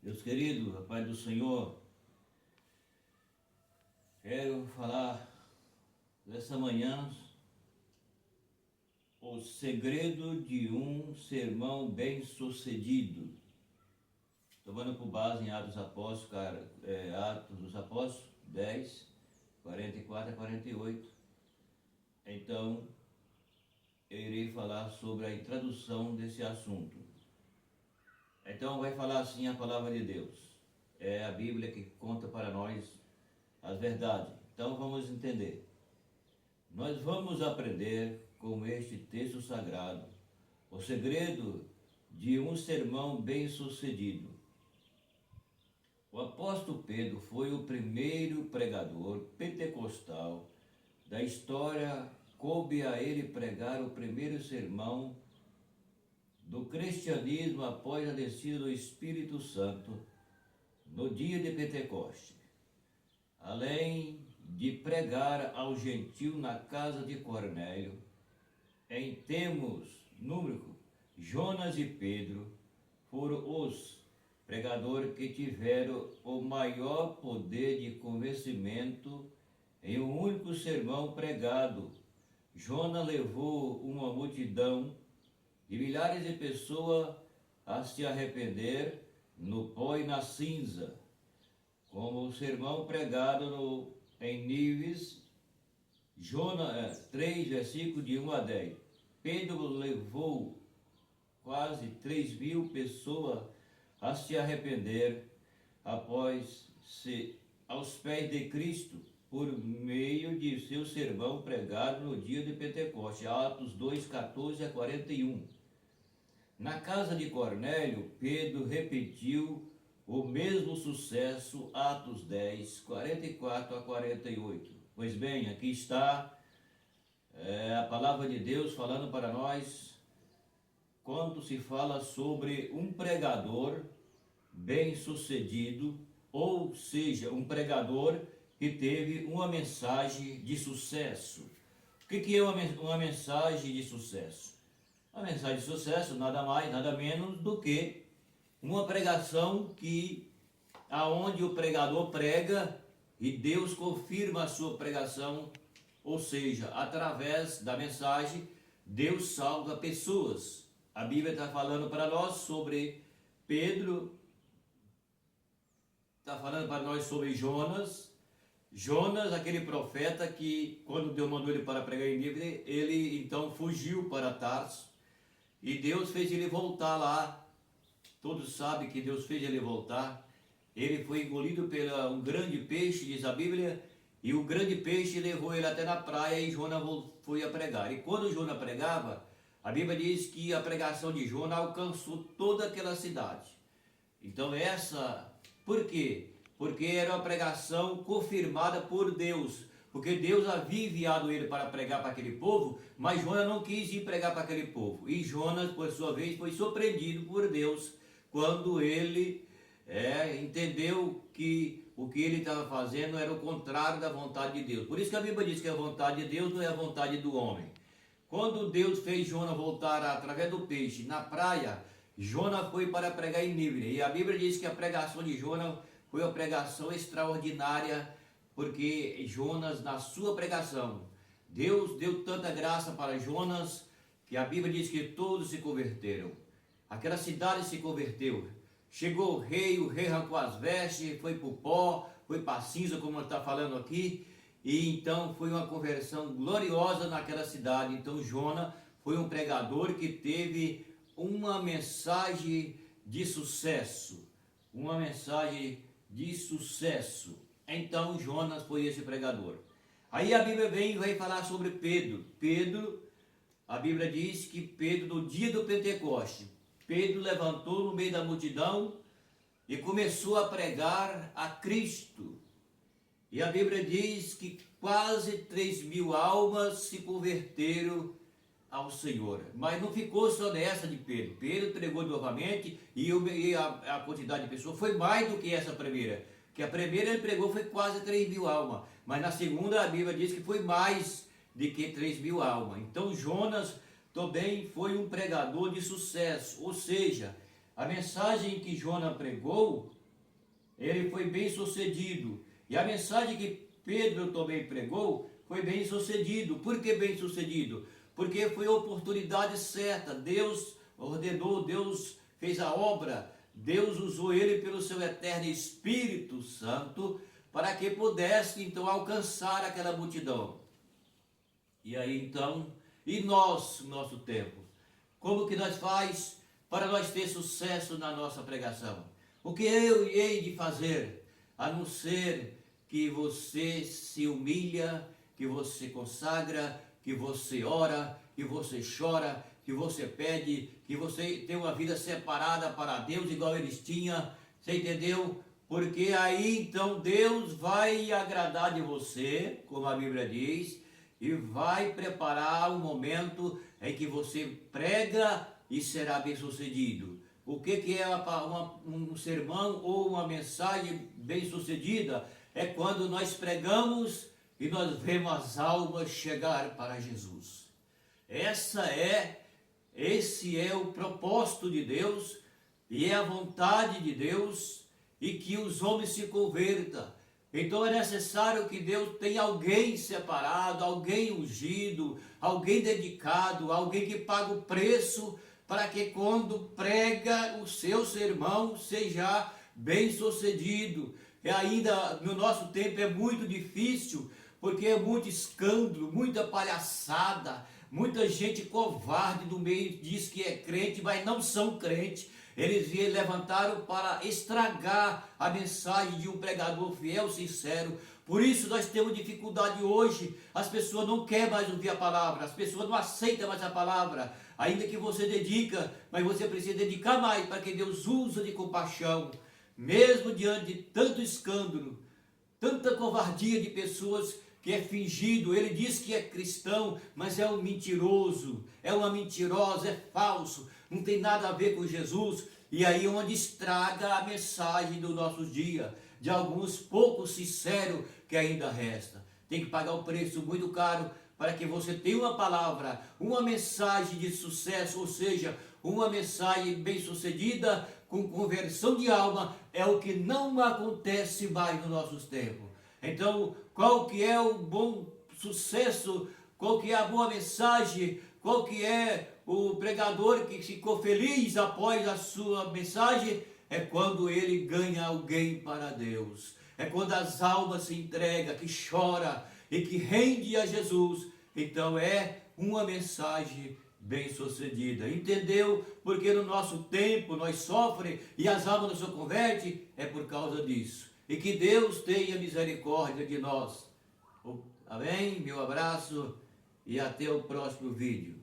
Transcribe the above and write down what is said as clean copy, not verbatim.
Meus queridos, a paz do Senhor, quero falar nessa manhã o segredo de um sermão bem-sucedido. Tomando por base em Atos dos Apóstolos, Atos dos Apóstolos 10, 44 a 48. Então, eu irei falar sobre a introdução desse assunto. Então, vai falar assim a palavra de Deus. É a Bíblia que conta para nós as verdades. Então, vamos entender. Nós vamos aprender com este texto sagrado o segredo de um sermão bem-sucedido. O apóstolo Pedro foi o primeiro pregador pentecostal da história. Coube a ele pregar o primeiro sermão do cristianismo após a descida do Espírito Santo no dia de Pentecoste. Além de pregar ao gentio na casa de Cornélio, em termos número, Jonas e Pedro foram os pregadores que tiveram o maior poder de convencimento em um único sermão pregado. Jonas levou uma multidão de milhares de pessoas a se arrepender no pó e na cinza, como o sermão pregado em Nínive, Jonas 3, versículos de 1 a 10. Pedro levou quase 3.000 pessoas a se arrepender aos pés de Cristo, por meio de seu sermão pregado no dia de Pentecoste, Atos 2, 14 a 41. Na casa de Cornélio, Pedro repetiu o mesmo sucesso, Atos 10, 44 a 48. Pois bem, aqui está a palavra de Deus falando para nós quando se fala sobre um pregador bem-sucedido, ou seja, um pregador que teve uma mensagem de sucesso. O que é uma mensagem de sucesso? A mensagem de sucesso nada mais, nada menos do que uma pregação aonde o pregador prega e Deus confirma a sua pregação, ou seja, através da mensagem, Deus salva pessoas. A Bíblia está falando para nós sobre Pedro, está falando para nós sobre Jonas, aquele profeta que, quando Deus mandou ele para pregar em Nínive, ele então fugiu para Tarso, e Deus fez ele voltar lá. Todos sabem que Deus fez ele voltar. Ele foi engolido por um grande peixe, diz a Bíblia, e o grande peixe levou ele até na praia e Jonas foi a pregar. E quando Jonas pregava, a Bíblia diz que a pregação de Jonas alcançou toda aquela cidade. Então por quê? Porque era uma pregação confirmada por Deus. Porque Deus havia enviado ele para pregar para aquele povo, mas Jonas não quis ir pregar para aquele povo. E Jonas, por sua vez, foi surpreendido por Deus quando ele entendeu que o que ele estava fazendo era o contrário da vontade de Deus. Por isso que a Bíblia diz que a vontade de Deus não é a vontade do homem. Quando Deus fez Jonas voltar através do peixe na praia, Jonas foi para pregar em Nínive. E a Bíblia diz que a pregação de Jonas foi uma pregação extraordinária, porque Jonas, na sua pregação, Deus deu tanta graça para Jonas, que a Bíblia diz que todos se converteram. Aquela cidade se converteu. Chegou o rei arrancou as vestes, foi para o pó, foi para a cinza, como está falando aqui, e então foi uma conversão gloriosa naquela cidade. Então Jonas foi um pregador que teve uma mensagem de sucesso, uma mensagem de sucesso. Então Jonas foi esse pregador. Aí a Bíblia vem e vai falar sobre Pedro. A Bíblia diz que Pedro, no dia do Pentecoste, Pedro levantou no meio da multidão e começou a pregar a Cristo. E a Bíblia diz que quase 3.000 almas se converteram ao Senhor. Mas não ficou só nessa de Pedro. Pedro pregou novamente e a quantidade de pessoas foi mais do que essa primeira. Que a primeira ele pregou foi quase 3.000 almas. Mas na segunda a Bíblia diz que foi mais de que 3.000 almas. Então Jonas também foi um pregador de sucesso. Ou seja, a mensagem que Jonas pregou, ele foi bem sucedido. E a mensagem que Pedro também pregou foi bem sucedido. Por que bem sucedido? Porque foi a oportunidade certa. Deus ordenou, Deus fez a obra, Deus usou ele pelo seu eterno Espírito Santo para que pudesse então alcançar aquela multidão. E aí então, e nós, nosso tempo, como que nós faz para nós ter sucesso na nossa pregação? O que eu hei de fazer, a não ser que você se humilha, que você consagra, que você ora, que você chora, que você pede, que você tem uma vida separada para Deus, igual eles tinham, você entendeu? Porque aí então Deus vai agradar de você, como a Bíblia diz, e vai preparar um momento em que você prega e será bem sucedido. O que é um sermão ou uma mensagem bem sucedida? É quando nós pregamos e nós vemos as almas chegar para Jesus. Esse é o propósito de Deus e é a vontade de Deus, e que os homens se convertam. Então é necessário que Deus tenha alguém separado, alguém ungido, alguém dedicado, alguém que paga o preço para que quando prega o seu sermão seja bem sucedido. E ainda no nosso tempo é muito difícil, porque é muito escândalo, muita palhaçada, muita gente covarde do meio diz que é crente, mas não são crentes. Eles levantaram para estragar a mensagem de um pregador fiel, sincero. Por isso nós temos dificuldade hoje. As pessoas não querem mais ouvir a palavra, as pessoas não aceitam mais a palavra. Ainda que você dedica, mas você precisa dedicar mais para que Deus use de compaixão. Mesmo diante de tanto escândalo, tanta covardia de pessoas que é fingido, ele diz que é cristão, mas é um mentiroso, é uma mentirosa, é falso, não tem nada a ver com Jesus, e aí onde estraga a mensagem dos nossos dias, de alguns poucos sinceros que ainda resta. Tem que pagar um preço muito caro para que você tenha uma palavra, uma mensagem de sucesso, ou seja, uma mensagem bem sucedida, com conversão de alma, é o que não acontece mais nos nossos tempos. Então, qual que é o bom sucesso, qual que é a boa mensagem, qual que é o pregador que ficou feliz após a sua mensagem? É quando ele ganha alguém para Deus, é quando as almas se entregam, que chora e que rende a Jesus. Então é uma mensagem bem sucedida, entendeu? Porque no nosso tempo nós sofremos e as almas não se convertem, é por causa disso. E que Deus tenha misericórdia de nós. Amém? Meu abraço e até o próximo vídeo.